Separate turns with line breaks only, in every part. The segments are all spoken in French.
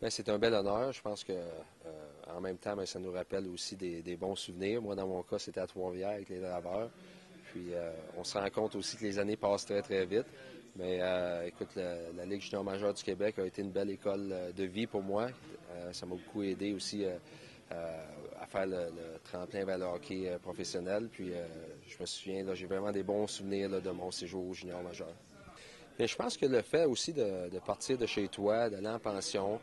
Ben, c'est un bel honneur. Je pense que en même temps, ben, ça nous rappelle aussi des bons souvenirs. Moi, dans mon cas, c'était à Trois-Rivières avec les Draveurs. Puis on se rend compte aussi que les années passent très, très vite. Mais écoute, la Ligue junior majeure du Québec a été une belle école de vie pour moi. Ça m'a beaucoup aidé aussi à faire le tremplin vers le hockey professionnel. Puis je me souviens, là, j'ai vraiment des bons souvenirs là, de mon séjour au junior majeur. Mais je pense que le fait aussi de partir de chez toi, d'aller en pension,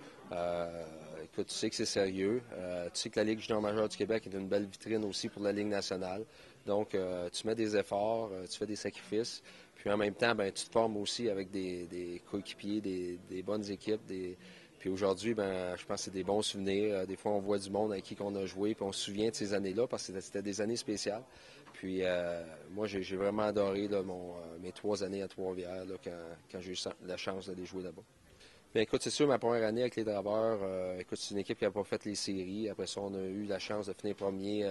écoute, tu sais que c'est sérieux. Tu sais que la Ligue junior majeure du Québec est une belle vitrine aussi pour la Ligue nationale. Donc, tu mets des efforts, tu fais des sacrifices. Puis en même temps, ben, tu te formes aussi avec des coéquipiers, des bonnes équipes. Puis aujourd'hui, ben, je pense que c'est des bons souvenirs. Des fois, on voit du monde avec qui on a joué, puis on se souvient de ces années-là parce que c'était des années spéciales. Puis moi, j'ai vraiment adoré là, mes 3 années à Trois-Rivières là, quand j'ai eu la chance de les jouer là-bas. Bien, écoute, c'est sûr, ma première année avec les Draveurs, écoute, c'est une équipe qui n'a pas fait les séries. Après ça, on a eu la chance de finir premier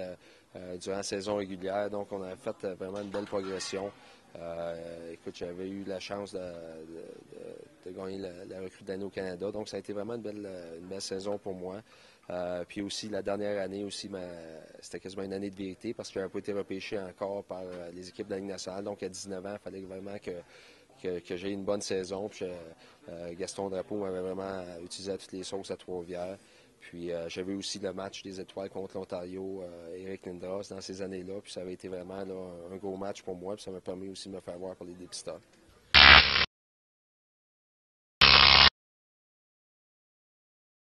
durant la saison régulière. Donc, on a fait vraiment une belle progression. Écoute, j'avais eu la chance de gagner la recrue de l'année au Canada. Donc, ça a été vraiment une belle saison pour moi. Puis aussi, la dernière année aussi, c'était quasiment une année de vérité parce que je n'avais pas été repêché encore par les équipes de la Ligue nationale. Donc, à 19 ans, il fallait vraiment que j'ai une bonne saison. Puis, Gaston Drapeau m'avait vraiment utilisé à toutes les sauces à Trois-Rivières. Puis j'avais aussi le match des étoiles contre l'Ontario, Eric Lindros, dans ces années-là. Puis ça avait été vraiment là, un gros match pour moi. Puis ça m'a permis aussi de me faire voir par les dépisteurs.